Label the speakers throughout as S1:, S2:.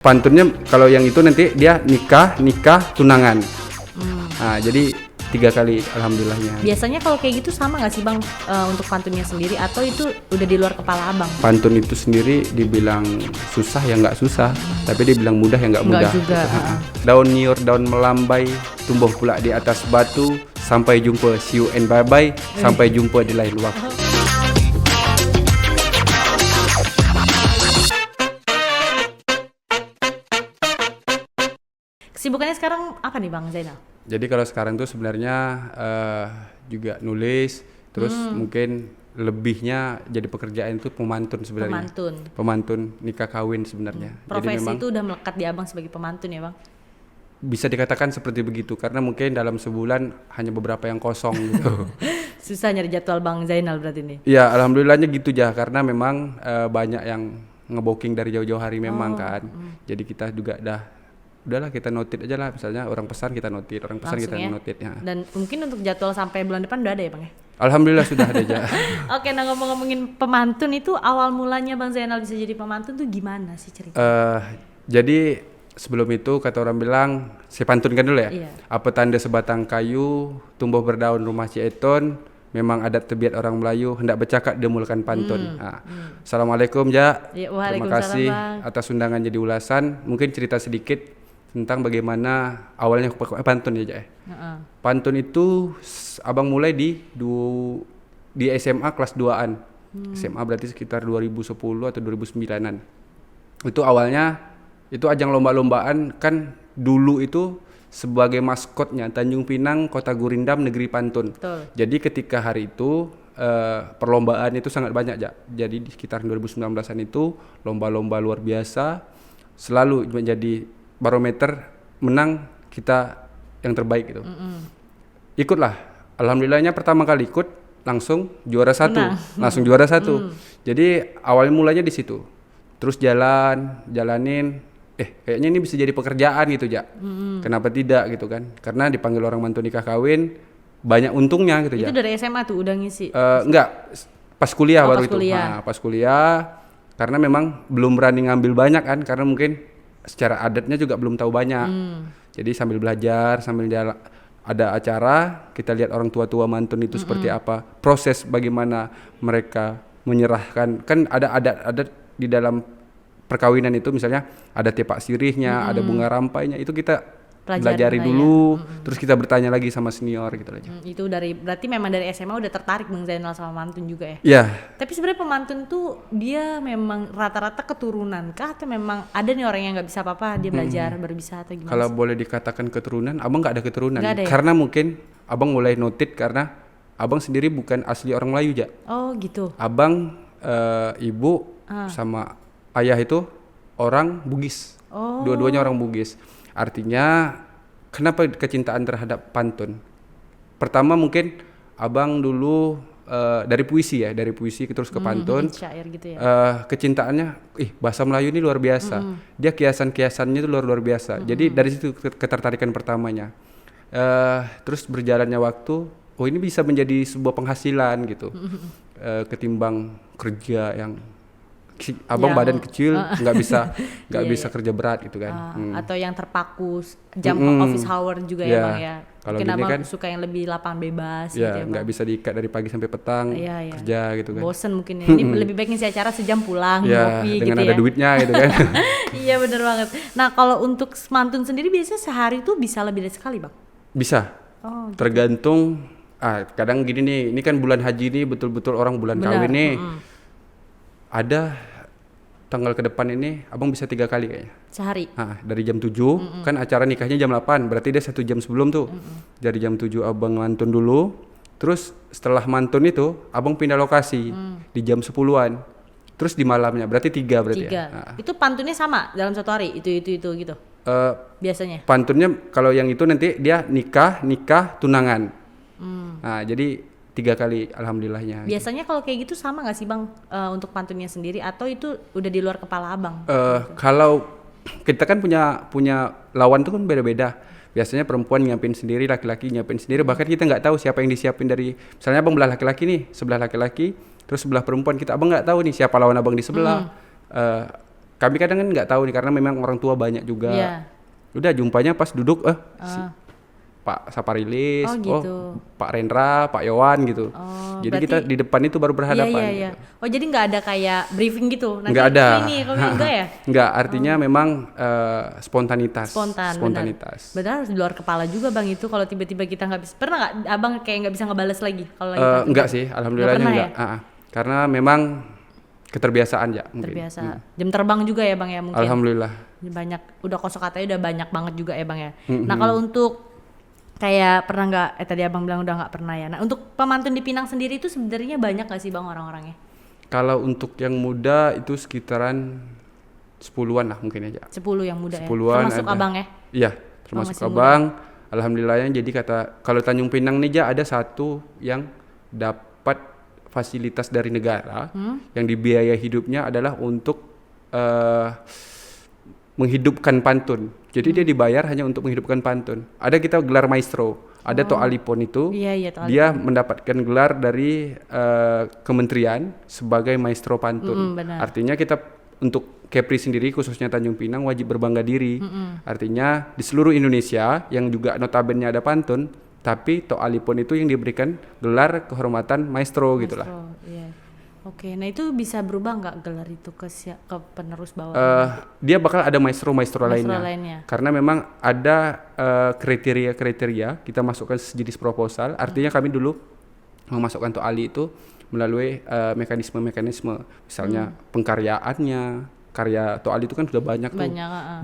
S1: Pantunnya kalau yang itu nanti dia nikah, tunangan. Nah, jadi 3 kali alhamdulillahnya.
S2: Biasanya kalau kayak gitu sama nggak sih Bang untuk pantunnya sendiri atau itu udah di luar kepala Abang?
S1: Pantun itu sendiri dibilang susah ya nggak susah, tapi dibilang mudah ya nggak mudah.
S2: Nggak juga.
S1: Daun nyiur, daun melambai, tumbuh pula di atas batu. Sampai jumpa, see you and bye bye. Sampai jumpa di lain waktu.
S2: Kesibukannya sekarang apa nih Bang Zainal?
S1: Jadi kalau sekarang tuh sebenarnya juga nulis, terus mungkin lebihnya jadi pekerjaan itu pemantun sebenarnya. Pemantun nikah kawin sebenarnya.
S2: Profesi
S1: Jadi memang
S2: itu udah melekat di Abang sebagai pemantun ya Bang?
S1: bisa dikatakan seperti begitu karena mungkin dalam sebulan hanya beberapa yang kosong gitu.
S2: Susah nyari jadwal Bang Zainal berarti nih?
S1: Ya alhamdulillahnya gitu ya karena memang banyak yang ngebooking dari jauh-jauh hari memang kan. Jadi kita juga udahlah kita notit aja lah, misalnya orang pesan kita notit, orang pesan
S2: Langsung
S1: kita
S2: ya?
S1: notit ya.
S2: Dan mungkin untuk jadwal sampai bulan depan udah ada ya Bang ya?
S1: Alhamdulillah sudah ada aja.
S2: Oke, nah ngomongin pemantun itu awal mulanya Bang Zainal bisa jadi pemantun tuh gimana sih cerita?
S1: Jadi sebelum itu kata orang bilang, saya pantunkan dulu ya.
S2: Iya.
S1: Apa tanda sebatang kayu tumbuh berdaun rumah Cieton, memang adat tebiat orang Melayu hendak bercakap demulkan pantun. Assalamualaikum Ja.
S2: Ya,
S1: Terima
S2: waalaikumsalam,
S1: kasih
S2: Bang.
S1: atas undangan jadi ulasan. Mungkin cerita sedikit tentang bagaimana awalnya pantun ya Ja. Pantun itu abang mulai di SMA kelas 2-an. SMA berarti sekitar 2010 atau 2009-an. Itu awalnya itu ajang lomba-lombaan kan dulu itu sebagai maskotnya Tanjung Pinang Kota Gurindam Negeri Pantun.
S2: Betul.
S1: Jadi ketika hari itu perlombaan itu sangat banyak ya. Jadi di sekitar 2019-an itu lomba-lomba luar biasa selalu menjadi barometer menang kita yang terbaik gitu. Ikutlah. Alhamdulillahnya pertama kali ikut langsung juara 1. Langsung juara 1. Jadi awal mulanya di situ. Terus jalanin kayaknya ini bisa jadi pekerjaan gitu Ja. Kenapa tidak gitu kan? Karena dipanggil orang mantu nikah kawin banyak untungnya gitu
S2: Itu
S1: Ja.
S2: dari SMA tuh udah ngisi?
S1: Enggak, pas kuliah baru
S2: pas
S1: itu.
S2: kuliah.
S1: Nah, pas kuliah karena memang belum berani ngambil banyak kan karena mungkin secara adatnya juga belum tahu banyak. Jadi sambil belajar, sambil ada acara, kita lihat orang tua-tua mantun itu seperti apa, proses bagaimana mereka menyerahkan, kan ada adat di dalam perkawinan itu misalnya ada tepak sirihnya, ada bunga rampainya, itu kita pelajari dulu, terus kita bertanya lagi sama senior gitu aja.
S2: Itu berarti memang dari SMA udah tertarik Bang Zainal sama mantun juga ya?
S1: Iya.
S2: Tapi sebenarnya pemantun tuh dia memang rata-rata keturunan kah atau memang ada nih orang yang nggak bisa apa-apa dia belajar baru bisa atau gimana?
S1: Kalau boleh dikatakan keturunan, abang nggak ada keturunan,
S2: Nggak ada ya?
S1: karena mungkin abang mulai notit karena abang sendiri bukan asli orang Melayu Ja.
S2: Oh gitu.
S1: Abang ibu sama ayah itu orang Bugis. Dua-duanya orang Bugis. Artinya kenapa kecintaan terhadap pantun? Pertama mungkin abang dulu dari puisi terus ke pantun.
S2: Syair gitu ya.
S1: Kecintaannya bahasa Melayu ini luar biasa. Dia kiasan-kiasannya itu luar biasa. Jadi dari situ ketertarikan pertamanya. Terus berjalannya waktu, ini bisa menjadi sebuah penghasilan gitu. Ketimbang kerja yang abang badan kecil nggak bisa kerja berat gitu kan.
S2: Atau yang terpaku jam office hour juga ya Bang ya.
S1: Kalau
S2: mungkin
S1: gini
S2: abang
S1: kan
S2: suka yang lebih lapangan bebas gitu
S1: ya
S2: ya
S1: nggak
S2: Bang.
S1: bisa diikat dari pagi sampai petang kerja gitu kan.
S2: Bosen mungkin ya. Ini lebih baik ngisi acara sejam pulang ngopi
S1: dengan
S2: gitu
S1: ada
S2: ya.
S1: duitnya gitu kan.
S2: Iya bener banget. Nah kalau untuk mantun sendiri biasanya sehari tuh bisa lebih dari sekali Bang?
S1: Bisa.
S2: Gitu.
S1: Tergantung kadang gini nih, ini kan bulan haji nih betul-betul orang bulan kawin nih. Ada tanggal ke depan ini abang bisa 3 kali kayaknya.
S2: Sehari?
S1: Dari jam 7 kan acara nikahnya jam 8, berarti dia 1 jam sebelum tuh. Dari jam 7 abang mantun dulu, terus setelah mantun itu abang pindah lokasi di jam 10-an. Terus di malamnya berarti 3 berarti
S2: 3.
S1: ya.
S2: Itu pantunnya sama dalam satu hari? Itu gitu? Biasanya?
S1: Pantunnya kalau yang itu nanti dia nikah, tunangan. Nah jadi 3 kali alhamdulillahnya.
S2: Biasanya kalau kayak gitu sama nggak sih Bang untuk pantunnya sendiri atau itu udah di luar kepala Abang?
S1: Kalau kita kan punya lawan tuh kan beda-beda. Biasanya perempuan nyiapin sendiri, laki-laki nyiapin sendiri. Bahkan kita nggak tahu siapa yang disiapin dari, misalnya abang belah laki-laki nih, sebelah laki-laki, terus sebelah perempuan, abang nggak tahu nih siapa lawan abang di sebelah. kami kadang kan nggak tahu nih karena memang orang tua banyak juga.
S2: Iya.
S1: Udah jumpanya pas duduk
S2: Ah.
S1: Pak Saparilis,
S2: Oh, gitu.
S1: Pak Rendra, Pak Yowan gitu.
S2: Oh,
S1: Jadi
S2: berarti
S1: kita di depan itu baru berhadapan.
S2: Iya. Oh, jadi nggak ada kayak briefing gitu. Nanti
S1: Nggak ada.
S2: ini kalau enggak ya?
S1: Nggak, artinya memang spontanitas.
S2: Benar. Benar harus di luar kepala juga Bang itu kalau tiba-tiba kita nggak bisa. Pernah nggak Abang kayak nggak bisa ngebales lagi kalau lagi pantun?
S1: Enggak sih, alhamdulillahnya
S2: pernah
S1: enggak. Karena memang keterbiasaan ya mungkin.
S2: Terbiasa. Jam terbang juga ya Bang ya mungkin.
S1: Alhamdulillah.
S2: Banyak udah kosakatanya udah banyak banget juga ya Bang ya. Nah, kalau untuk kayak pernah nggak tadi Abang bilang udah nggak pernah ya. Nah, untuk pemantun di Pinang sendiri itu sebenarnya banyak nggak sih Bang orang-orangnya?
S1: Kalau untuk yang muda itu sekitaran 10-an lah mungkin aja.
S2: 10 yang muda
S1: 10-an
S2: ya. Termasuk
S1: ada.
S2: Abang ya?
S1: Iya, termasuk
S2: masih
S1: Abang. Alhamdulillahnya jadi kalau Tanjung Pinang nih ada satu yang dapat fasilitas dari negara yang dibiaya hidupnya adalah untuk menghidupkan pantun. Jadi dia dibayar hanya untuk menghidupkan pantun. Ada kita gelar maestro, ada Tok Alipon itu.
S2: Iya, Tok
S1: Dia mendapatkan gelar dari kementerian sebagai maestro pantun.
S2: benar.
S1: Artinya kita untuk Kepri sendiri khususnya Tanjung Pinang wajib berbangga diri. Artinya di seluruh Indonesia yang juga notabene ada pantun, tapi Tok Alipon itu yang diberikan gelar kehormatan maestro gitulah.
S2: Iya. Oke, nah itu bisa berubah nggak gelar itu ke penerus bawah?
S1: Dia bakal ada maestro
S2: lainnya.
S1: Karena memang ada kriteria kita masukkan sejenis proposal. Artinya kami dulu memasukkan Tok Ali itu melalui mekanisme, misalnya pengkaryaannya. Karya Tok Ali itu kan sudah banyak tuh.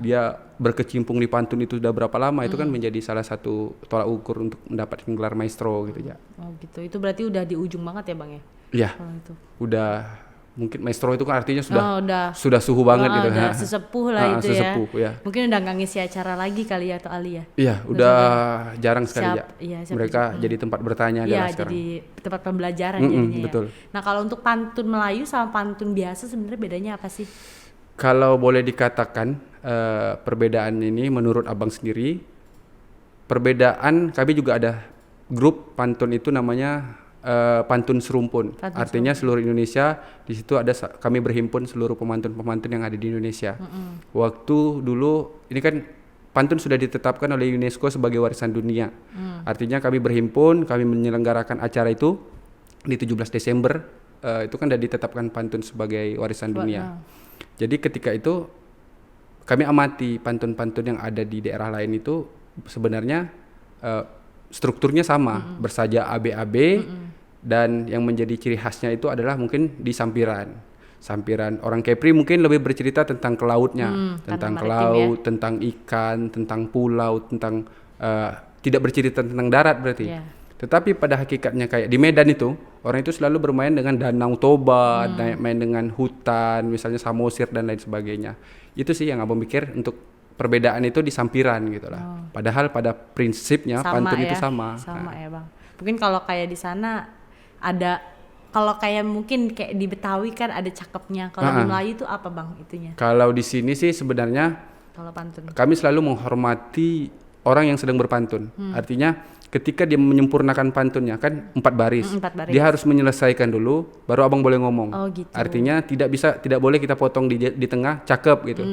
S1: Dia berkecimpung di pantun itu sudah berapa lama, itu kan menjadi salah satu tolak ukur untuk mendapatkan gelar maestro gitu ya.
S2: Oh gitu, itu berarti udah di ujung banget ya Bang ya?
S1: Iya, udah mungkin maestro itu kan artinya sudah suhu banget gitu.
S2: Udah sesepuh lah itu
S1: sesepuh, ya.
S2: Mungkin udah nggak ngisi acara lagi kali ya Tok Ali ya?
S1: Iya, udah jarang sekali ya. Mereka jadi tempat bertanya adalah sekarang.
S2: Jadi tempat pembelajaran jadinya
S1: betul.
S2: Ya. Nah kalau untuk pantun Melayu sama pantun biasa sebenarnya bedanya apa sih?
S1: Kalau boleh dikatakan perbedaan ini menurut Abang sendiri, perbedaan kami juga ada grup pantun itu namanya pantun serumpun. Artinya seluruh Indonesia di situ ada kami berhimpun seluruh pemantun-pemantun yang ada di Indonesia. Waktu dulu ini kan pantun sudah ditetapkan oleh UNESCO sebagai warisan dunia. Artinya kami berhimpun, kami menyelenggarakan acara itu di 17 Desember itu kan sudah ditetapkan pantun sebagai warisan dunia. Jadi ketika itu kami amati pantun-pantun yang ada di daerah lain itu sebenarnya strukturnya sama, bersaja AB-AB, dan yang menjadi ciri khasnya itu adalah mungkin di sampiran. Orang Kepri mungkin lebih bercerita tentang lautnya, tentang laut, tentang ikan, tentang pulau, tentang tidak bercerita tentang darat berarti. Tetapi pada hakikatnya kayak di Medan itu, orang itu selalu bermain dengan Danau Toba, main dengan hutan, misalnya Samosir dan lain sebagainya. Itu sih yang Abang pikir untuk perbedaan itu di sampiran gitu lah. Padahal pada prinsipnya pantun itu sama.
S2: Sama ya Bang. Mungkin kalau kayak di sana ada, kalau kayak mungkin kayak di Betawi kan ada cakepnya. Kalau di Melayu itu apa Bang itunya?
S1: Kalau di sini sih sebenarnya
S2: kalau pantun, kami
S1: selalu menghormati orang yang sedang berpantun. Artinya ketika dia menyempurnakan pantunnya kan 4 baris. Dia harus menyelesaikan dulu baru Abang boleh ngomong.
S2: Gitu.
S1: Artinya tidak boleh kita potong di tengah cakep gitu.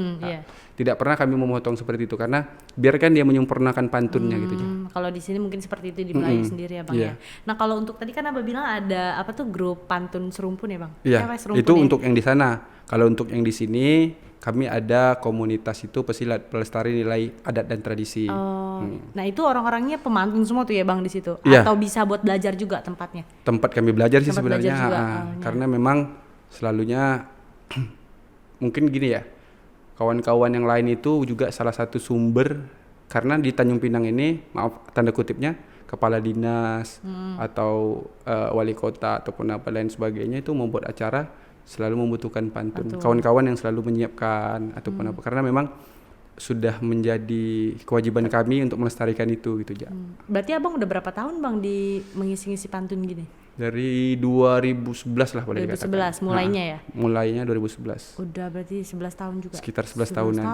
S1: Tidak pernah kami memotong seperti itu karena biarkan dia menyempurnakan pantunnya gitu.
S2: Kalau di sini mungkin seperti itu di Melayu sendiri ya Bang ya. Nah, kalau untuk tadi kan Abang bilang ada apa tuh grup pantun serumpun ya Bang?
S1: Iya. Itu untuk yang di sana. Kalau untuk yang di sini kami ada komunitas itu pesilat pelestari nilai adat dan tradisi.
S2: Nah itu orang-orangnya pemantun semua tuh ya Bang di situ? Atau bisa buat belajar juga tempatnya?
S1: Tempat kami belajar sih sebenarnya. Karena memang selalunya mungkin gini ya, kawan-kawan yang lain itu juga salah satu sumber, karena di Tanjung Pinang ini, maaf tanda kutipnya, kepala dinas atau wali kota ataupun apa lain sebagainya itu membuat acara selalu membutuhkan pantun. Kawan-kawan yang selalu menyiapkan ataupun apa, karena memang sudah menjadi kewajiban kami untuk melestarikan itu gitu ya.
S2: Berarti Abang udah berapa tahun Bang di mengisi-ngisi pantun gini?
S1: Dari 2011 lah boleh dikatakan.
S2: 2011 mulainya ya?
S1: Mulainya 2011.
S2: Udah berarti 11 tahun juga?
S1: Sekitar 11 tahunan.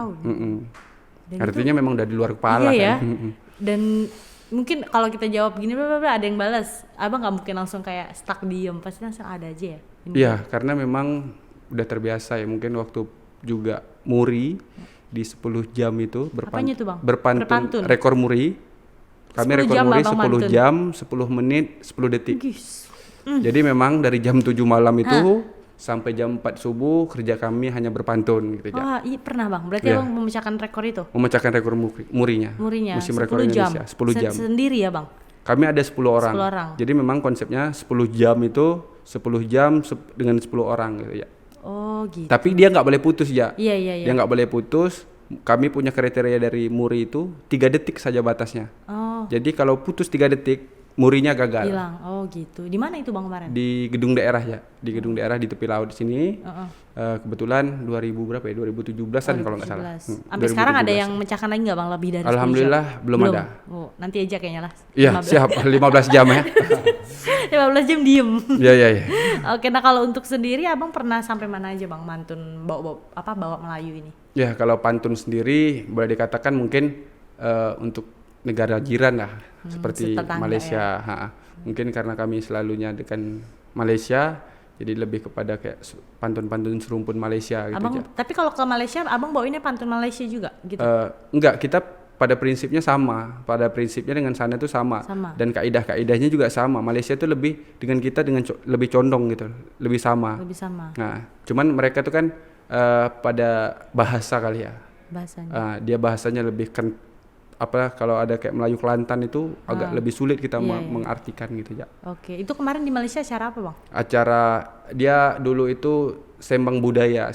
S1: Artinya memang udah di luar kepala
S2: iya
S1: kan.
S2: Ya? Dan mungkin kalau kita jawab gini ada yang balas, Abang gak mungkin langsung kayak stuck diem, pasti langsung ada aja ya?
S1: Iya, karena memang udah terbiasa ya, mungkin waktu juga muri di 10 jam itu
S2: Apanya tuh, Bang?
S1: berpantun,
S2: Berpantun?
S1: rekor muri. Kami
S2: 10
S1: rekor
S2: jam
S1: muri
S2: Abang
S1: 10
S2: mantun?
S1: jam, 10 menit, 10 detik.
S2: Gis.
S1: Jadi memang dari jam 7 malam itu sampai jam 4 subuh kerja kami hanya berpantun gitu, Jak.
S2: Wah, iya pernah Bang. Berarti
S1: Iya.
S2: Abang memecahkan rekor itu?
S1: Memecahkan rekor murinya.
S2: Murinya
S1: Musim
S2: 10
S1: rekor
S2: jam.
S1: Indonesia 10 jam.
S2: Sendiri ya, Bang?
S1: Kami ada 10 orang.
S2: 10 orang.
S1: Jadi memang konsepnya 10 jam itu 10 jam dengan 10 orang gitu, ya.
S2: Oh, gitu.
S1: Tapi dia nggak boleh putus, ya.
S2: Iya, iya, iya.
S1: Dia nggak boleh putus. Kami punya kriteria dari muri itu 3 detik saja batasnya.
S2: Oh,
S1: Jadi kalau putus 3 detik, murinya gagal.
S2: hilang. Oh, gitu. Di mana itu Bang kemarin?
S1: Di gedung daerah, ya. Di gedung daerah di tepi laut sini.
S2: Heeh.
S1: Kebetulan 2000 berapa ya? 2017-an kalau nggak salah.
S2: 2017. Sampai sekarang ada
S1: 2017.
S2: yang mecahkan lagi nggak Bang lebih dari 10 jam?
S1: Alhamdulillah belum ada.
S2: Oh, nanti aja kayaknya lah.
S1: Iya, siap. 15 jam ya.
S2: 15 jam diem.
S1: Iya, iya, iya.
S2: Oke, nah kalau untuk sendiri Abang pernah sampai mana aja Bang mantun bawa Melayu ini?
S1: Ya, kalau pantun sendiri boleh dikatakan mungkin untuk negara jiran lah, seperti
S2: tetangga
S1: Malaysia. Mungkin karena kami selalunya dengan Malaysia, jadi lebih kepada kayak pantun-pantun serumpun Malaysia gitu.
S2: Abang,
S1: Ja.
S2: tapi kalau ke Malaysia Abang bawainnya pantun Malaysia juga gitu?
S1: Enggak, kita pada prinsipnya sama. Pada prinsipnya dengan sana itu sama.
S2: Sama.
S1: Dan kaidah-kaidahnya juga sama. Malaysia itu lebih dengan kita dengan lebih condong gitu, lebih sama.
S2: Lebih sama
S1: Nah, cuman mereka tuh kan pada bahasa kali ya.
S2: bahasanya.
S1: Dia bahasanya lebih kalau ada kayak Melayu Kelantan itu agak lebih sulit kita
S2: Iya, iya.
S1: mengartikan gitu, ya.
S2: Oke, itu kemarin di Malaysia acara apa Bang?
S1: Acara dia dulu itu sembang budaya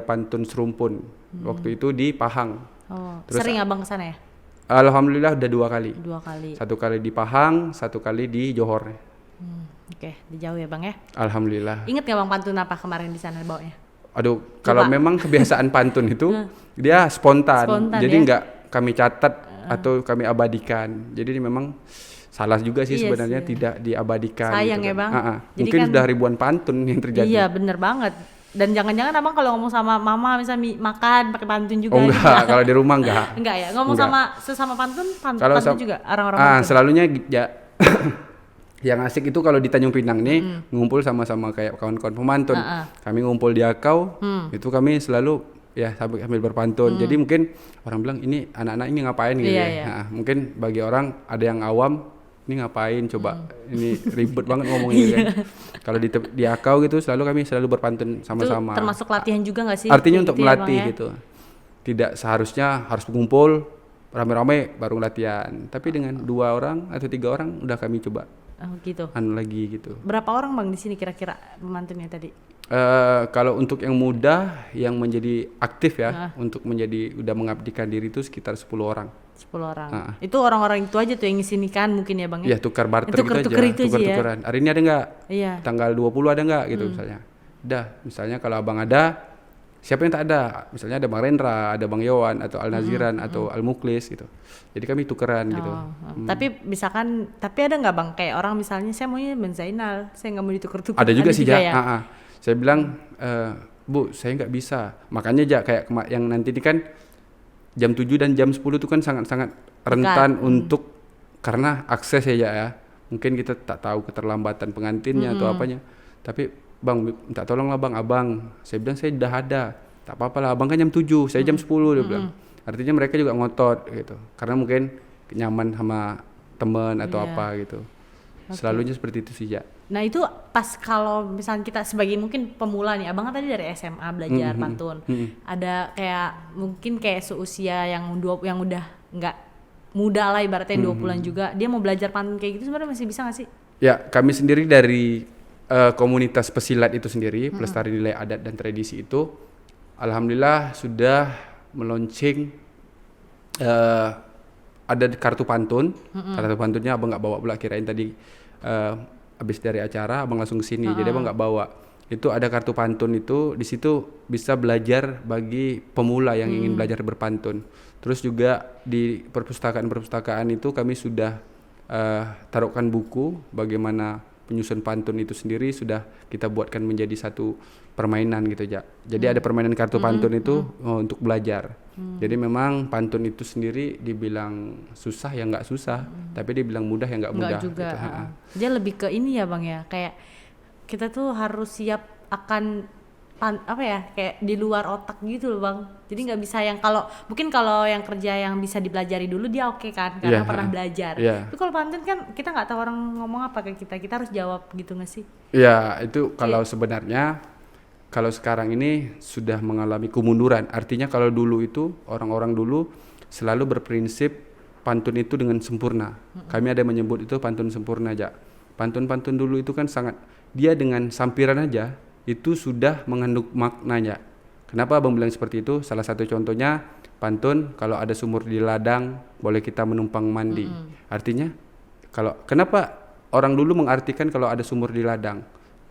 S1: pantun serumpun. Waktu itu di Pahang.
S2: Oh,
S1: Terus
S2: sering Abang kesana ya?
S1: Alhamdulillah udah 2 kali.
S2: 2 kali.
S1: 1 kali di Pahang, 1 kali di Johor.
S2: Oke, di jauh ya Bang ya.
S1: Alhamdulillah.
S2: Ingat nggak Bang pantun apa kemarin di sana bawanya?
S1: Aduh, kalau
S2: Coba.
S1: memang kebiasaan pantun itu dia spontan.
S2: Spontan,
S1: Jadi
S2: ya?
S1: nggak kami catat atau kami abadikan. Jadi memang salah juga sih
S2: Iya
S1: sebenarnya
S2: sih.
S1: tidak diabadikan.
S2: Sayang
S1: gitu
S2: ya, Bang. Jadi
S1: Mungkin
S2: kan-
S1: sudah ribuan pantun yang terjadi.
S2: Iya, bener banget. Dan jangan-jangan Abang kalau ngomong sama mama misalnya makan pakai pantun juga
S1: Oh
S2: gitu.
S1: enggak, kalau di rumah enggak.
S2: Enggak ya? Ngomong
S1: Enggak.
S2: sama sesama pantun
S1: Kalau
S2: pantun juga orang-orang pantun.
S1: selalunya ya yang asik itu kalau di Tanjung Pinang nih ngumpul sama-sama kayak kawan-kawan pemantun. Kami ngumpul di Akau, itu kami selalu ya sambil berpantun. Jadi mungkin orang bilang ini anak-anak ini ngapain gitu
S2: Iya,
S1: ya.
S2: iya.
S1: Nah, mungkin bagi orang ada yang awam ini ngapain coba ini ribet banget ngomongnya kan. Kalau di Akau gitu selalu berpantun sama-sama.
S2: Itu termasuk latihan juga nggak sih?
S1: Artinya
S2: Gitu
S1: untuk
S2: ya,
S1: melatih
S2: Bang, ya?
S1: gitu. Tidak seharusnya harus mengumpul rame-rame baru latihan. Tapi dengan 2 orang atau 3 orang udah kami coba
S2: Oh, gitu.
S1: lagi gitu.
S2: Berapa orang Bang di sini kira-kira pemantunnya tadi?
S1: Kalau untuk yang muda yang menjadi aktif ya, untuk menjadi udah mengabdikan diri itu sekitar 10 orang.
S2: 10 orang. Itu orang-orang itu aja tuh yang ngisi nikahan mungkin ya Bang ya?
S1: Iya, tukar barter
S2: Tuker-tuker
S1: gitu
S2: itu
S1: aja,
S2: aja ya?
S1: tuker-tukeran. Hari ini ada nggak?
S2: Iya.
S1: Tanggal 20 ada nggak gitu misalnya. Udah, misalnya kalau abang ada, siapa yang tak ada? Misalnya ada Bang Rendra, ada Bang Yowan, atau Al Naziran, atau Al Muklis gitu. Jadi kami tukeran gitu.
S2: Tapi misalkan, tapi ada nggak Bang kayak orang misalnya saya maunya Bang Zainal, saya nggak mau ditukar-tukar.
S1: Ada juga sih, Ja.
S2: ya?
S1: Saya bilang, Bu, saya nggak bisa. Makanya, Ja, kayak yang nanti ini kan jam 7 dan jam 10 itu kan sangat-sangat rentan untuk karena akses ya. Mungkin kita tak tahu keterlambatan pengantinnya atau apanya. Tapi, Bang, minta tolong lah Bang, Abang. Saya bilang saya udah ada. Tak apa-apa lah, Abang kan jam 7, saya jam 10 dia bilang. Artinya mereka juga ngotot gitu. Karena mungkin nyaman sama teman atau
S2: Iya.
S1: apa gitu. Selalunya seperti itu sih, Ja.
S2: Nah itu pas kalau misalnya kita sebagai mungkin pemula nih, Abang kan tadi dari SMA belajar pantun. Ada kayak mungkin kayak seusia yang udah nggak muda lah ibaratnya 20-an juga, dia mau belajar pantun kayak gitu sebenarnya masih bisa nggak sih?
S1: Ya, kami sendiri dari komunitas pesilat itu sendiri, pelestari nilai adat dan tradisi itu, alhamdulillah sudah meluncing ada kartu pantun. Kartu pantunnya abang nggak bawa pula, kirain tadi habis dari acara abang langsung kesini, jadi abang nggak bawa. Itu ada kartu pantun itu, di situ bisa belajar bagi pemula yang ingin belajar berpantun. Terus juga di perpustakaan itu kami sudah taruhkan buku bagaimana penyusun pantun itu sendiri, sudah kita buatkan menjadi satu permainan gitu, Ja. Jadi ada permainan kartu pantun itu untuk belajar. Jadi memang pantun itu sendiri dibilang susah ya nggak susah, tapi dibilang mudah ya nggak mudah.
S2: Nggak juga.
S1: Gitu.
S2: Dia lebih ke ini ya Bang ya, kayak kita tuh harus siap akan apa ya, kayak di luar otak gitu loh Bang. Jadi nggak bisa yang mungkin kalau yang kerja yang bisa dipelajari dulu dia oke kan karena
S1: Iya,
S2: pernah belajar.
S1: iya.
S2: Tapi kalau pantun kan kita nggak tahu orang ngomong apa ke kita harus jawab gitu nggak sih?
S1: Ya, itu kalau sebenarnya kalau sekarang ini sudah mengalami kemunduran. Artinya kalau dulu itu orang-orang dulu selalu berprinsip pantun itu dengan sempurna. Kami ada yang menyebut itu pantun sempurna aja. Pantun-pantun dulu itu kan sangat, dia dengan sampiran aja itu sudah mengandung maknanya. Kenapa Abang bilang seperti itu? Salah satu contohnya pantun, kalau ada sumur di ladang boleh kita menumpang mandi. Artinya kenapa orang dulu mengartikan kalau ada sumur di ladang?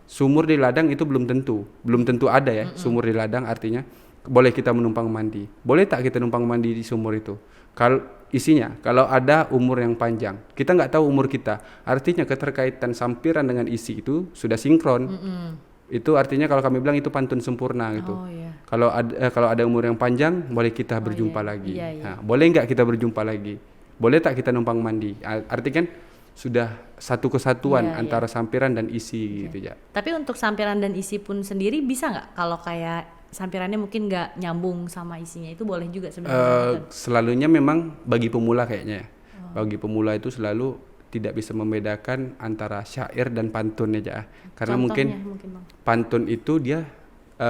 S1: Sumur di ladang itu belum tentu ada ya. Sumur di ladang artinya boleh kita menumpang mandi. Boleh tak kita numpang mandi di sumur itu? Kalau isinya, kalau ada umur yang panjang, kita nggak tahu umur kita. Artinya keterkaitan sampiran dengan isi itu sudah sinkron. Itu artinya kalau kami bilang itu pantun sempurna gitu.
S2: Oh, iya.
S1: Kalau ada umur yang panjang, boleh kita berjumpa lagi. Nah, boleh nggak kita berjumpa lagi? Boleh tak kita numpang mandi? Artinya kan sudah satu kesatuan antara sampiran dan isi gitu ya.
S2: Tapi untuk sampiran dan isi pun sendiri bisa nggak? Kalau kayak sampirannya mungkin nggak nyambung sama isinya, itu boleh juga sebenarnya.
S1: Selalunya memang bagi pemula kayaknya. Bagi pemula itu selalu tidak bisa membedakan antara syair dan pantun aja. Karena
S2: Contohnya,
S1: mungkin
S2: Bang.
S1: pantun itu dia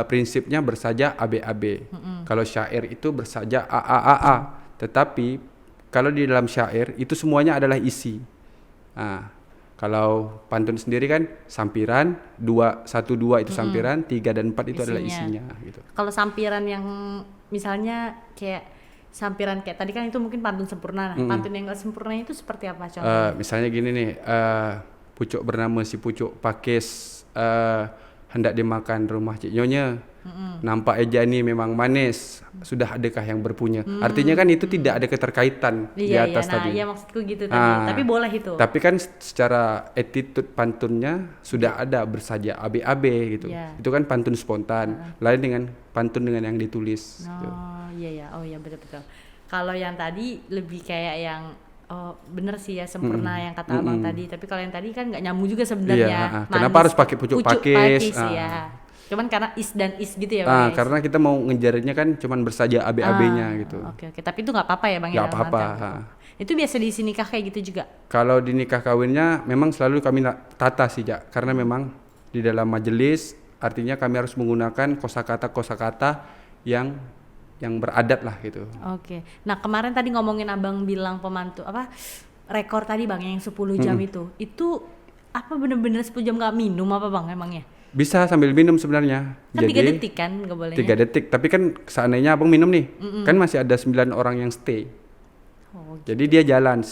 S1: prinsipnya bersaja ABAB. Kalau syair itu bersaja AAAA. Tetapi kalau di dalam syair itu semuanya adalah isi. Nah, kalau pantun sendiri kan sampiran 1, 2 itu sampiran, 3 dan 4 itu adalah isinya gitu.
S2: Kalau sampiran yang misalnya kayak sampiran kayak tadi kan itu mungkin pantun sempurna. Pantun yang nggak sempurna itu seperti apa contohnya?
S1: Misalnya gini nih, pucuk bernama si pucuk pakis hendak dimakan rumah Cik Nyonya. Nampak eja ini memang manis, sudah adakah yang berpunya? Artinya kan itu tidak ada keterkaitan di atas tadi.
S2: Iya maksudku gitu tadi. Tapi boleh itu.
S1: Tapi kan secara attitude pantunnya sudah ada bersaja ABAB gitu. Itu kan pantun spontan. Lain dengan pantun dengan yang ditulis. Gitu.
S2: Oh iya betul. Kalau yang tadi lebih kayak yang bener sih ya sempurna yang kata Abang tadi. Tapi kalau yang tadi kan nggak nyambung juga sebenarnya.
S1: Kenapa harus pakai pucuk pakis?
S2: Ya. Cuman karena is dan is gitu ya Bang.
S1: Karena kita mau ngejarnya kan cuman bersaja ABAB-nya gitu.
S2: Oke. Tapi itu nggak apa-apa ya Bang?
S1: Nggak apa-apa.
S2: Itu biasa di sini nikah kayak gitu juga?
S1: Kalau di nikah kawinnya memang selalu kami tata sih Jak. Karena memang di dalam majelis artinya kami harus menggunakan kosakata yang beradat lah gitu.
S2: Oke. Nah kemarin tadi ngomongin Abang bilang rekor tadi Bang yang 10 jam itu apa bener-bener 10 jam nggak minum apa Bang emangnya?
S1: Bisa sambil minum sebenarnya.
S2: Kan 3 detik kan nggak boleh.
S1: 3 detik, tapi kan seandainya Abang minum nih, kan masih ada 9 orang yang stay.
S2: Gitu.
S1: Jadi dia jalan.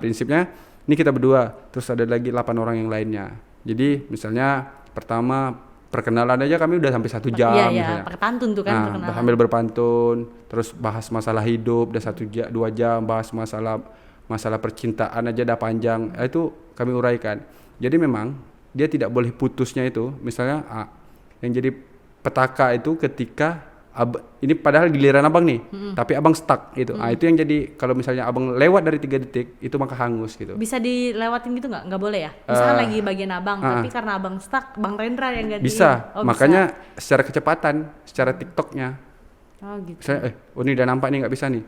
S1: Prinsipnya ini kita berdua, terus ada lagi 8 orang yang lainnya. Jadi misalnya pertama perkenalan aja kami udah sampai 1 jam.
S2: Iya, pakai pantun tuh kan perkenalan.
S1: Sambil berpantun, terus bahas masalah hidup udah 2 jam, bahas masalah percintaan aja udah panjang. Itu kami uraikan. Jadi memang dia tidak boleh putusnya itu, misalnya yang jadi petaka itu ketika ini padahal giliran Abang nih, tapi Abang stuck gitu. Itu yang jadi kalau misalnya Abang lewat dari 3 detik itu maka hangus gitu.
S2: Bisa dilewatin gitu nggak boleh ya? Misalnya lagi bagian Abang, tapi karena Abang stuck, Bang Rendra yang gantiin.
S1: Bisa, makanya secara kecepatan, secara TikToknya.
S2: Oh gitu.
S1: Misalnya, ini udah nampak nih nggak bisa nih.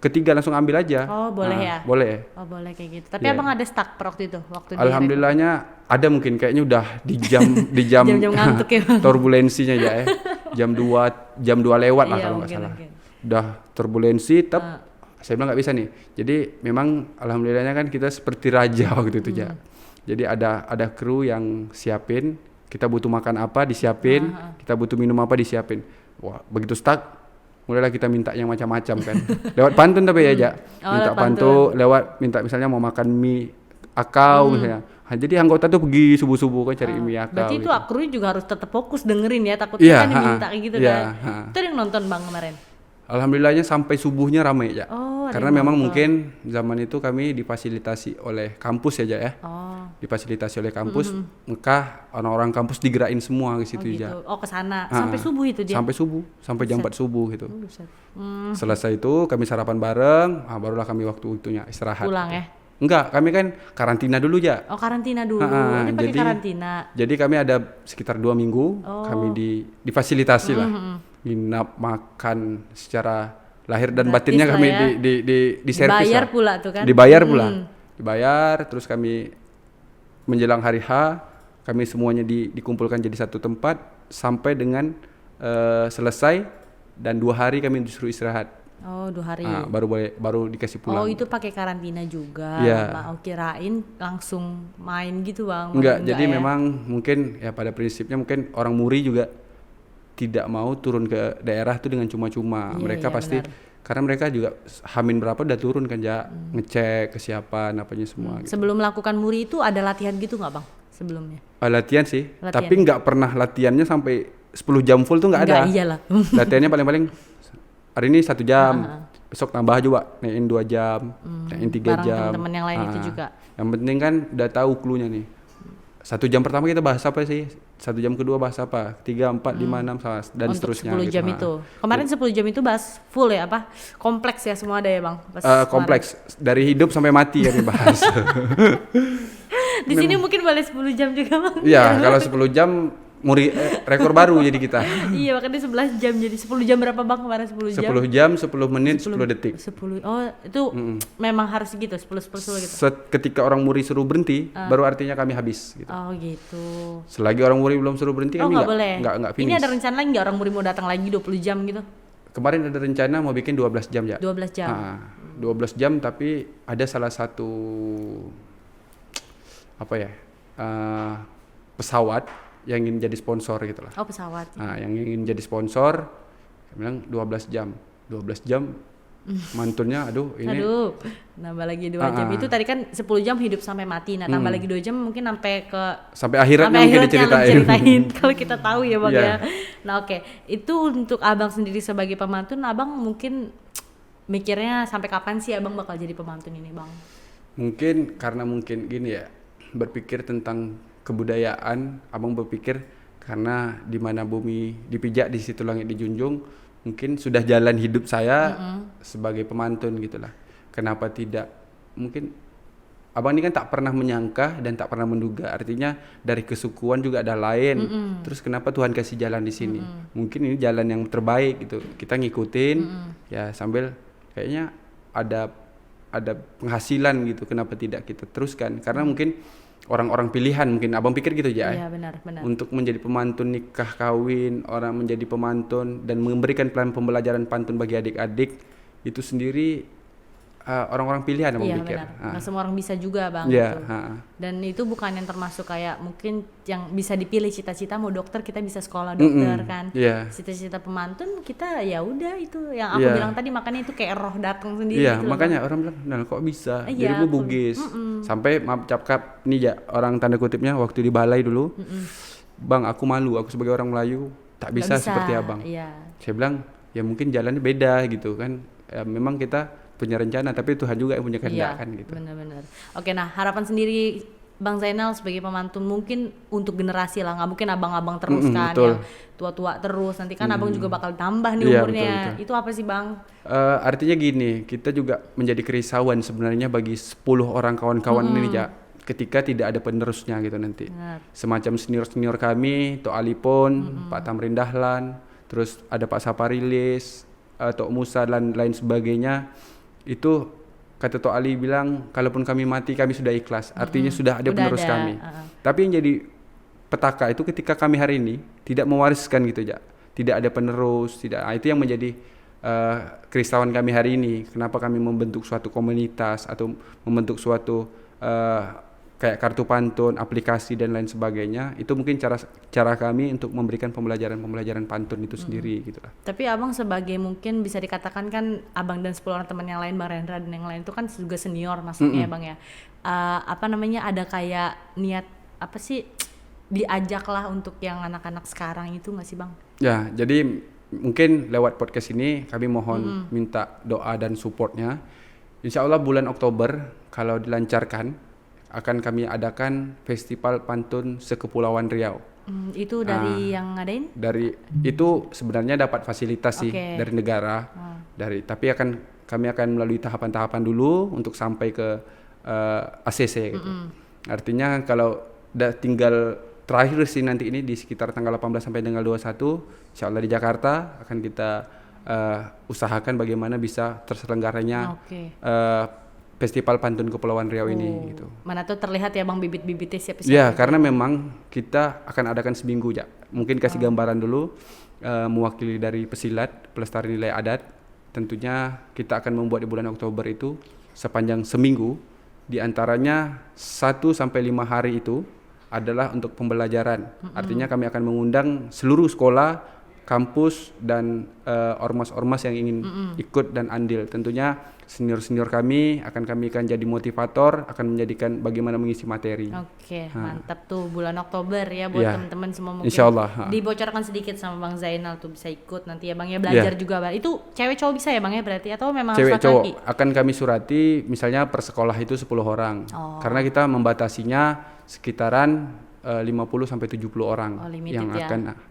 S1: Ketiga langsung ambil aja.
S2: Oh boleh ya?
S1: Boleh.
S2: Oh boleh kayak gitu. Tapi Abang ada stuck waktu itu?
S1: Alhamdulillahnya ada mungkin kayaknya udah di jam
S2: jam-jam ngantuk ya.
S1: Turbulensinya ya. Jam 2 lewat lah kalau nggak salah. Udah turbulensi, saya bilang nggak bisa nih. Jadi memang alhamdulillahnya kan kita seperti raja waktu itu ya. Jadi ada kru yang siapin, kita butuh makan apa disiapin, kita butuh minum apa disiapin. Wah begitu stuck. Mulailah kita minta yang macam-macam kan. Lewat pantun tapi ya, Jak. Minta pantun, minta misalnya mau makan mie akau misalnya. Jadi anggota tuh pergi subuh-subuh kan cari mie akau.
S2: Berarti
S1: gitu.
S2: itu kru juga harus tetap fokus dengerin ya, takutnya kan diminta kayak gitu kan. Itu ada yang nonton Bang kemarin?
S1: Alhamdulillahnya sampai subuhnya ramai ya. Karena memang
S2: nonton.
S1: mungkin zaman itu kami difasilitasi oleh kampus ya, Jak ya. Difasilitasi oleh kampus, maka orang-orang kampus digerakin semua ke situ
S2: gitu.
S1: ya.
S2: Ke sana. Sampai subuh itu dia.
S1: Sampai subuh, sampai jam 4 subuh gitu. Selesai itu kami sarapan bareng, barulah kami waktu itunya istirahat.
S2: Pulang
S1: gitu.
S2: ya.
S1: Enggak, kami kan karantina dulu ya.
S2: Oh, karantina dulu. Ini pakai karantina.
S1: Jadi kami ada sekitar 2 minggu kami difasilitasi lah. Nginap, makan secara lahir dan
S2: gratis
S1: batinnya
S2: lah
S1: kami
S2: ya.
S1: di servis
S2: Dibayar
S1: lah.
S2: pula tuh kan.
S1: Dibayar pula. Dibayar, terus kami menjelang hari H kami semuanya dikumpulkan jadi satu tempat sampai dengan selesai, dan 2 hari kami disuruh istirahat.
S2: Oh, 2 hari.
S1: Baru dikasih pulang.
S2: Oh, itu pakai karantina juga.
S1: Iya.
S2: Bang, kirain langsung main gitu, Bang.
S1: Enggak, jadi
S2: ya?
S1: memang mungkin ya pada prinsipnya mungkin orang Muri juga tidak mau turun ke daerah itu dengan cuma-cuma.
S2: Iya,
S1: Mereka
S2: iya,
S1: pasti
S2: benar.
S1: karena mereka juga hamin berapa udah turun kan ya, ngecek kesiapan apanya semua gitu.
S2: Sebelum melakukan muri itu ada latihan gitu nggak, Bang? Sebelumnya?
S1: Latihan sih,
S2: Latihan.
S1: tapi nggak pernah latihannya sampai 10 jam full tuh nggak ada.
S2: Enggak, iyalah.
S1: Latihannya paling-paling hari ini 1 jam, besok tambah juga, naikin 2 jam, naikin 3
S2: bareng
S1: jam.
S2: teman-teman yang lain itu juga.
S1: Yang penting kan udah tahu cluenya nih. 1 jam pertama kita bahas apa sih? 1 jam kedua bahas apa? 3, 4, 5, 6 dan
S2: Untuk
S1: seterusnya.
S2: 10 jam
S1: gitu.
S2: itu. Kemarin 10 jam itu bahas full ya, apa? Kompleks ya semua ada ya, Bang? Pas
S1: Kompleks dari hidup sampai mati kami bahas.
S2: Di sini mungkin boleh 10 jam juga, Bang.
S1: Iya, kalau 10 jam rekor baru jadi kita.
S2: Iya, makanya 11 jam jadi 10 jam berapa, Bang, kemarin 10 jam?
S1: 10 jam, 10 menit, 10 detik.
S2: 10. Oh, itu memang harus gitu, 10 gitu.
S1: Ketika orang Muri suruh berhenti, baru artinya kami habis gitu.
S2: Oh, gitu.
S1: Selagi orang Muri belum suruh berhenti, kami
S2: nggak boleh.
S1: Nggak finish.
S2: Ini ada rencana lagi nggak orang Muri mau datang lagi 20 jam gitu?
S1: Kemarin ada rencana mau bikin 12 jam ya.
S2: 12 jam.
S1: 12 jam, tapi ada salah satu apa ya, pesawat yang ingin jadi sponsor gitu lah.
S2: Oh, pesawat.
S1: Nah, yang ingin jadi sponsor, saya bilang 12 jam. 12 jam mantunnya
S2: Aduh, nambah lagi 2 jam. Itu tadi kan 10 jam hidup sampai mati. Nah, tambah lagi 2 jam mungkin
S1: sampai akhiratnya mungkin
S2: diceritain kalau kita tahu ya, Bang
S1: Yeah.
S2: ya. Nah, oke. Itu untuk Abang sendiri sebagai pemantun, Abang mungkin mikirnya sampai kapan sih Abang bakal jadi pemantun ini, Bang?
S1: Mungkin karena gini ya, berpikir tentang kebudayaan, Abang berpikir karena di mana bumi dipijak di situ langit dijunjung, mungkin sudah jalan hidup saya sebagai pemantun gitulah. Kenapa tidak? Mungkin Abang ini kan tak pernah menyangka dan tak pernah menduga, artinya dari kesukuan juga ada lain. Terus kenapa Tuhan kasih jalan di sini? Mungkin ini jalan yang terbaik gitu. Kita ngikutin ya, sambil kayaknya ada penghasilan gitu. Kenapa tidak kita teruskan? Karena mungkin orang-orang pilihan, mungkin Abang pikir gitu ya.
S2: Iya, benar.
S1: Untuk menjadi pemantun nikah kawin, orang menjadi pemantun dan memberikan plan pembelajaran pantun bagi adik-adik itu sendiri orang-orang pilihan Abang pikir.
S2: Iya, benar. Nggak semua orang bisa juga, Bang.
S1: Iya,
S2: Gitu. Dan itu bukan yang termasuk kayak mungkin yang bisa dipilih cita-cita mau dokter, kita bisa sekolah dokter kan.
S1: Iya.
S2: Cita-cita pemantun kita ya udah itu yang aku bilang tadi, makanya itu kayak roh datang sendiri
S1: Iya,
S2: gitu loh,
S1: makanya
S2: Bang.
S1: orang bilang, "Nah, kok bisa?"
S2: Iya,
S1: Jadi gue bugis. Sampai maaf cakap nih ya, orang tanda kutipnya waktu di balai dulu. Bang, aku malu, aku sebagai orang Melayu tak
S2: Nggak
S1: bisa seperti Abang.
S2: Iya.
S1: Saya bilang, ya mungkin jalannya beda gitu kan. Ya, memang kita punya rencana, tapi Tuhan juga yang punya kehendak kan gitu.
S2: Benar-benar. Oke, nah harapan sendiri Bang Zainal sebagai pemantun mungkin untuk generasi lah, nggak mungkin abang-abang terus kan,
S1: betul.
S2: yang tua-tua terus. Nanti kan abang juga bakal tambah nih
S1: Iya,
S2: umurnya.
S1: betul.
S2: Itu apa sih, Bang?
S1: Artinya gini, kita juga menjadi kerisauan sebenarnya bagi 10 orang kawan-kawan ini ya, ketika tidak ada penerusnya gitu nanti.
S2: Benar.
S1: Semacam senior-senior kami, Tok Alipon, Pak Tamrin Dahlan, terus ada Pak Saparilis, Tok Musa dan lain sebagainya. Itu kata Tok Ali bilang, kalaupun kami mati kami sudah ikhlas. Artinya sudah ada penerus kami. Tapi yang jadi petaka itu ketika kami hari ini tidak mewariskan gitu ya. Tidak ada penerus, tidak. Itu yang menjadi kerisauan kami hari ini. Kenapa kami membentuk suatu komunitas atau membentuk suatu kayak kartu pantun, aplikasi dan lain sebagainya. Itu mungkin cara kami untuk memberikan pembelajaran pantun itu sendiri gitu lah.
S2: Tapi abang sebagai mungkin bisa dikatakan kan abang dan 10 orang teman yang lain, Bang Rendra dan yang lain itu kan juga senior maksudnya ya, Bang ya. Apa namanya, ada kayak niat apa sih, diajak lah untuk yang anak-anak sekarang itu nggak sih, Bang?
S1: Ya, jadi mungkin lewat podcast ini kami mohon minta doa dan supportnya. Insya Allah bulan Oktober kalau dilancarkan akan kami adakan Festival Pantun Sekepulauan Riau.
S2: Itu dari yang ngadain?
S1: Dari itu sebenarnya dapat fasilitas sih dari negara. Tapi kami akan melalui tahapan-tahapan dulu untuk sampai ke ACC gitu. Artinya kalau tinggal terakhir sih nanti ini di sekitar tanggal 18 sampai dengan 21, insya Allah di Jakarta akan kita usahakan bagaimana bisa terselenggaranya Festival Pantun Kepulauan Riau ini gitu.
S2: Mana tuh terlihat ya Bang bibit-bibitnya siapa?
S1: Ya, karena memang kita akan adakan seminggu ya. Mungkin kasih gambaran dulu mewakili dari pesilat pelestari nilai adat. Tentunya kita akan membuat di bulan Oktober itu sepanjang seminggu, di antaranya 1 sampai 5 hari itu adalah untuk pembelajaran. Artinya kami akan mengundang seluruh sekolah, kampus dan ormas-ormas yang ingin ikut dan andil. Tentunya senior-senior kami akan jadi motivator, akan menjadikan bagaimana mengisi materi.
S2: Oke, mantap tuh bulan Oktober ya buat teman-teman semua mungkin.
S1: Insyaallah.
S2: Dibocorkan sedikit sama Bang Zainal tuh bisa ikut nanti ya Bang ya belajar juga Bang. Itu cewek cowok bisa ya Bang ya berarti atau memang
S1: cewek
S2: harus
S1: cowok
S2: laki-laki?
S1: akan kami surati misalnya per sekolah itu 10 orang. Karena kita membatasinya sekitaran 50 sampai 70 orang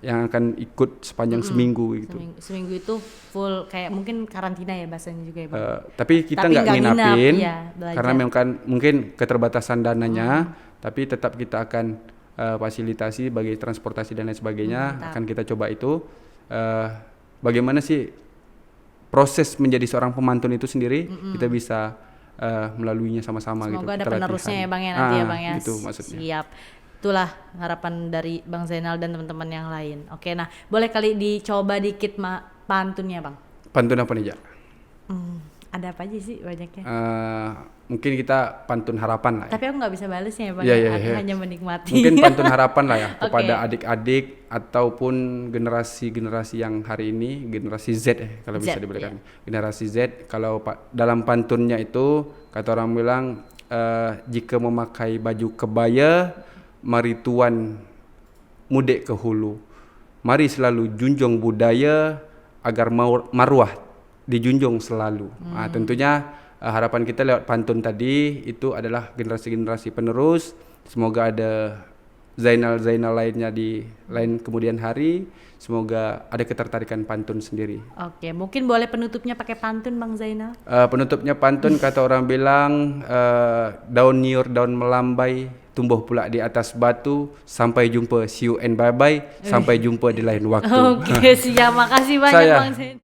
S1: yang akan ikut sepanjang seminggu gitu.
S2: Seminggu itu full kayak mungkin karantina ya bahasanya juga ya Bang.
S1: Tapi kita nggak nginapin karena memang kan mungkin keterbatasan dananya, tapi tetap kita akan fasilitasi bagi transportasi dan lain sebagainya. Akan kita coba itu bagaimana sih proses menjadi seorang pemantun itu sendiri kita bisa melaluinya sama-sama.
S2: Semoga
S1: gitu.
S2: ada penerusnya ya Bang ya nanti ya Bang ya.
S1: Itu maksudnya.
S2: Siap. Itulah harapan dari Bang Zainal dan teman-teman yang lain. Oke, nah boleh kali dicoba dikit pantunnya Bang.
S1: Pantun apa nih Jak?
S2: Ada apa aja sih banyaknya?
S1: Mungkin kita pantun harapan lah.
S2: Tapi aku nggak bisa balesnya ya Bang. Aku hanya menikmati.
S1: Mungkin pantun harapan lah ya kepada adik-adik ataupun generasi-generasi yang hari ini generasi Z kalau bisa dibilang. Generasi Z kalau dalam pantunnya itu kata orang bilang jika memakai baju kebaya mari tuan mudek ke hulu. Mari selalu junjung budaya agar marwah dijunjung selalu. Tentunya harapan kita lewat pantun tadi itu adalah generasi-generasi penerus. Semoga ada Zainal lainnya di lain kemudian hari. Semoga ada ketertarikan pantun sendiri.
S2: Oke, mungkin boleh penutupnya pakai pantun Bang Zainal?
S1: Penutupnya pantun kata orang bilang daun nyiur daun melambai tumbuh pula di atas batu. Sampai jumpa, see you and bye bye. Sampai jumpa di lain waktu.
S2: Oke, siap. Makasih banyak Bang Zainal.